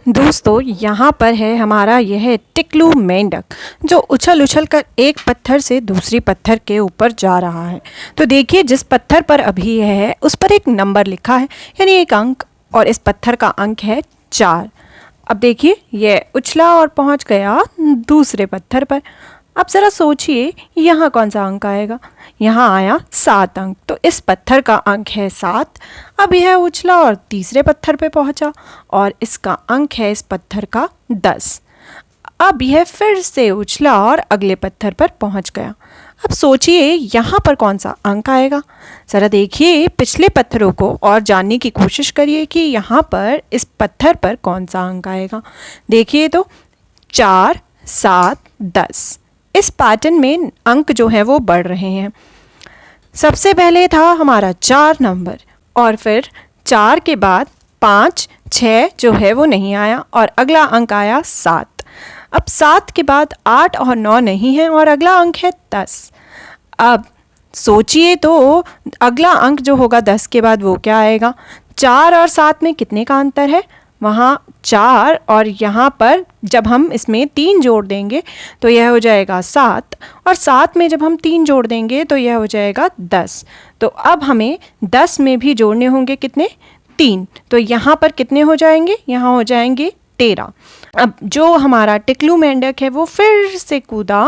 दोस्तों, यहाँ पर है हमारा यह टिकलू मेंढक जो उछल उछल कर एक पत्थर से दूसरी पत्थर के ऊपर जा रहा है। तो देखिए, जिस पत्थर पर अभी है उस पर एक नंबर लिखा है, यानी एक अंक, और इस पत्थर का अंक है 4। अब देखिए, यह उछला और पहुँच गया दूसरे पत्थर पर। अब ज़रा सोचिए, यहाँ कौन सा अंक आएगा? यहाँ आया 7 अंक, तो इस पत्थर का अंक है 7। अब यह उछला और तीसरे पत्थर पे पहुँचा और इसका अंक है इस पत्थर का 10। अब यह फिर से उछला और अगले पत्थर पर पहुँच गया। अब सोचिए, यहाँ पर कौन सा अंक आएगा? ज़रा देखिए पिछले पत्थरों को और जानने की कोशिश करिए कि यहाँ पर इस पत्थर पर कौन सा अंक आएगा। देखिए तो 4, 7, 10। इस पैटर्न में अंक जो है वो बढ़ रहे हैं। सबसे पहले था हमारा 4 नंबर, और फिर 4 के बाद 5, 6 जो है वो नहीं आया, और अगला अंक आया 7। अब 7 के बाद 8 और 9 नहीं है, और अगला अंक है 10। अब सोचिए तो अगला अंक जो होगा 10 के बाद वो क्या आएगा? 4 और 7 में कितने का अंतर है? वहाँ 4, और यहाँ पर जब हम इसमें 3 जोड़ देंगे तो यह हो जाएगा 7, और 7 में जब हम 3 जोड़ देंगे तो यह हो जाएगा 10। तो अब हमें 10 में भी जोड़ने होंगे कितने? 3। तो यहाँ पर कितने हो जाएंगे? यहाँ हो जाएंगे 13। अब जो हमारा टिकलू मेंढक है वो फिर से कूदा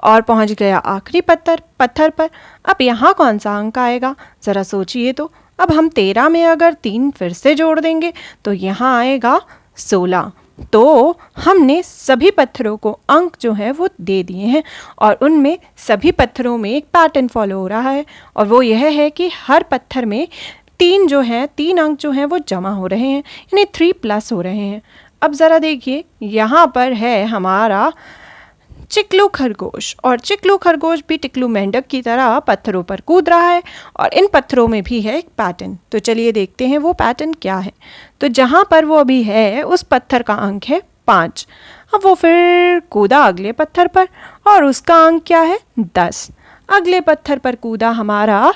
और पहुँच गया आखिरी पत्थर पर। अब यहाँ कौन सा अंक आएगा? ज़रा सोचिए तो। अब हम 13 में अगर 3 फिर से जोड़ देंगे तो यहाँ आएगा 16। तो हमने सभी पत्थरों को अंक जो है वो दे दिए हैं, और उनमें सभी पत्थरों में एक पैटर्न फॉलो हो रहा है, और वो यह है कि हर पत्थर में 3 अंक जो हैं वो जमा हो रहे हैं, यानी 3+ हो रहे हैं। अब ज़रा देखिए, यहाँ पर है हमारा चिकलू खरगोश, और चिकलू खरगोश भी टिकलू मेंढक की तरह पत्थरों पर कूद रहा है, और इन पत्थरों में भी है एक पैटर्न। तो चलिए देखते हैं वो पैटर्न क्या है। तो जहाँ पर वो अभी है उस पत्थर का अंक है 5। अब वो फिर कूदा अगले पत्थर पर, और उसका अंक क्या है? 10। अगले पत्थर पर कूदा हमारा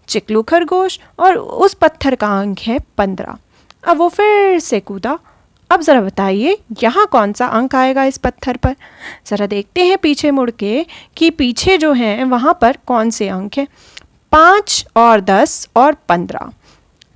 चिकलू खरगोश, और उस पत्थर का अंक है 15। अब वो फिर से कूदा। अब ज़रा बताइए, यहाँ कौन सा अंक आएगा इस पत्थर पर? ज़रा देखते हैं पीछे मुड़ के कि पीछे जो हैं वहाँ पर कौन से अंक हैं। 5 और 10 और 15।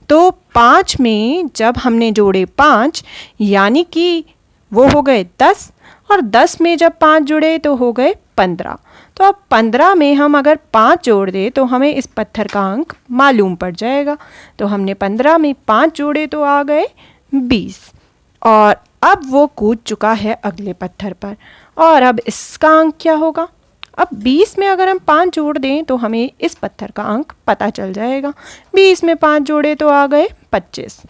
तो 5 में जब हमने जोड़े 5, यानी कि वो हो गए 10, और 10 में जब 5 जुड़े तो हो गए 15। तो अब 15 में हम अगर 5 जोड़ दें तो हमें इस पत्थर का अंक मालूम पड़ जाएगा। तो हमने 15 में 5 जोड़े तो आ गए 20, और अब वो कूद चुका है अगले पत्थर पर। और अब इसका अंक क्या होगा? अब 20 में अगर हम 5 जोड़ दें तो हमें इस पत्थर का अंक पता चल जाएगा। 20 में 5 जोड़े तो आ गए 25।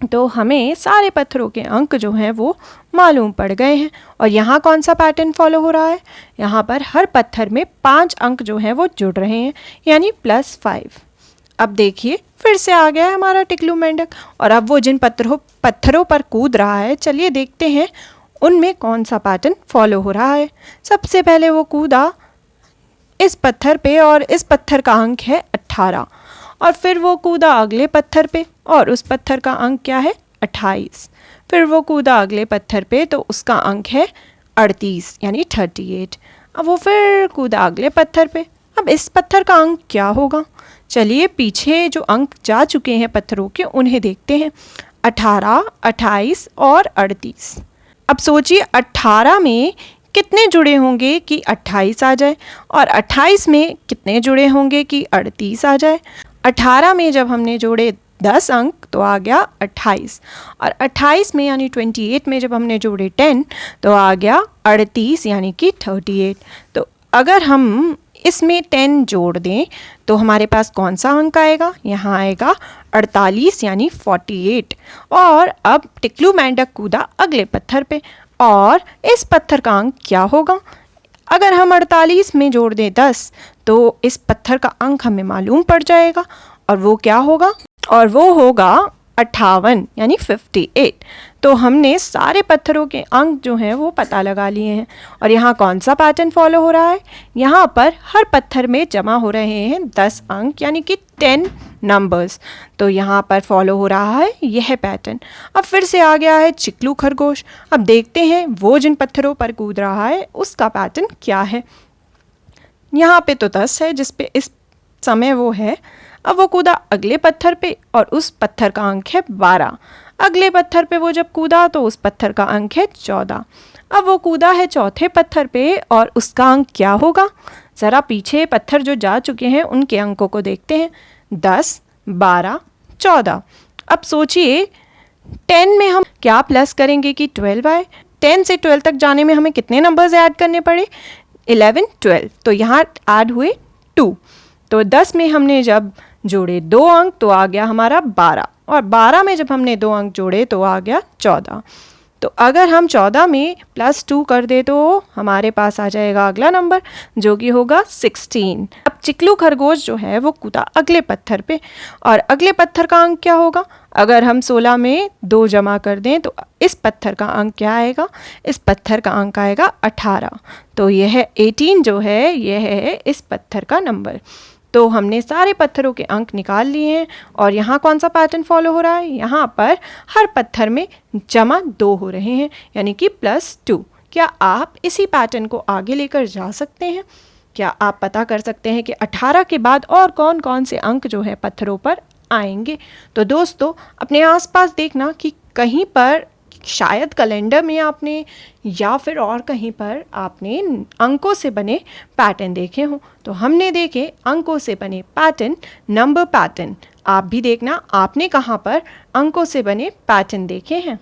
तो हमें सारे पत्थरों के अंक जो हैं वो मालूम पड़ गए हैं। और यहाँ कौन सा पैटर्न फॉलो हो रहा है? यहाँ पर हर पत्थर में 5 अंक जो हैं वो जुड़ रहे हैं, यानी +5। अब देखिए, फिर से आ गया है हमारा टिकलू मेंढक, और अब वो जिन पत्थरों पर कूद रहा है, चलिए देखते हैं उनमें कौन सा पैटर्न फॉलो हो रहा है। सबसे पहले वो कूदा इस पत्थर पे, और इस पत्थर का अंक है 18। और फिर वो कूदा अगले पत्थर पे, और उस पत्थर का अंक क्या है? 28। फिर वो कूदा अगले पत्थर पे, तो उसका अंक है 38, यानी 38। अब वो फिर कूदा अगले पत्थर पे। अब इस पत्थर का अंक क्या होगा? चलिए पीछे जो अंक जा चुके हैं पत्थरों के उन्हें देखते हैं। 18, 28 और 38। अब सोचिए 18 में कितने जुड़े होंगे कि 28 आ जाए, और 28 में कितने जुड़े होंगे कि 38 आ जाए। 18 में जब हमने जोड़े 10 अंक तो आ गया 28, और 28 में यानी 28 में जब हमने जोड़े 10 तो आ गया 38, यानी कि 38। तो अगर हम इसमें 10 जोड़ दें तो हमारे पास कौन सा अंक आएगा? यहाँ आएगा 48, यानी 48। और अब टिकलू मेंढक कूदा अगले पत्थर पे, और इस पत्थर का अंक क्या होगा? अगर हम 48 में जोड़ दें 10 तो इस पत्थर का अंक हमें मालूम पड़ जाएगा, और वो क्या होगा? और वो होगा 58 यानी 58। तो हमने सारे पत्थरों के अंक जो हैं वो पता लगा लिए हैं। और यहाँ कौन सा पैटर्न फॉलो हो रहा है, यहाँ पर हर पत्थर में जमा हो रहे हैं 10 अंक यानी कि 10 नंबर्स। तो यहाँ पर फॉलो हो रहा है यह पैटर्न। अब फिर से आ गया है चिकलू खरगोश। अब देखते हैं वो जिन पत्थरों पर कूद रहा है उसका पैटर्न क्या है। यहाँ पे तो 10 है जिस पे इस समय वो है। अब वो कूदा अगले पत्थर पे और उस पत्थर का अंक है 12। अगले पत्थर पे वो जब कूदा तो उस पत्थर का अंक है 14। अब वो कूदा है चौथे पत्थर पे और उसका अंक क्या होगा। ज़रा पीछे पत्थर जो जा चुके हैं उनके अंकों को देखते हैं, 10, 12, 14। अब सोचिए 10 में हम क्या प्लस करेंगे कि 12 आए। 10 से 12 तक जाने में हमें कितने नंबर्स ऐड करने पड़े, 11, 12। तो यहाँ ऐड हुए 2। तो 10 में हमने जब जोड़े 2 अंक तो आ गया हमारा 12, और 12 में जब हमने 2 अंक जोड़े तो आ गया 14। तो अगर हम 14 में +2 कर दे तो हमारे पास आ जाएगा अगला नंबर जो कि होगा 16। अब चिकलू खरगोश जो है वो कूदा अगले पत्थर पे, और अगले पत्थर का अंक क्या होगा। अगर हम 16 में 2 जमा कर दें तो इस पत्थर का अंक क्या आएगा, इस पत्थर का अंक आएगा 18। तो यह 18 जो है यह है इस पत्थर का नंबर। तो हमने सारे पत्थरों के अंक निकाल लिए हैं। और यहाँ कौन सा पैटर्न फॉलो हो रहा है, यहाँ पर हर पत्थर में जमा 2 हो रहे हैं यानी कि +2। क्या आप इसी पैटर्न को आगे लेकर जा सकते हैं? क्या आप पता कर सकते हैं कि 18 के बाद और कौन कौन से अंक जो है पत्थरों पर आएंगे? तो दोस्तों अपने आसपास देखना कि कहीं पर शायद कैलेंडर में आपने या फिर और कहीं पर आपने अंकों से बने पैटर्न देखे हों। तो हमने देखे अंकों से बने पैटर्न, नंबर पैटर्न। आप भी देखना आपने कहाँ पर अंकों से बने पैटर्न देखे हैं।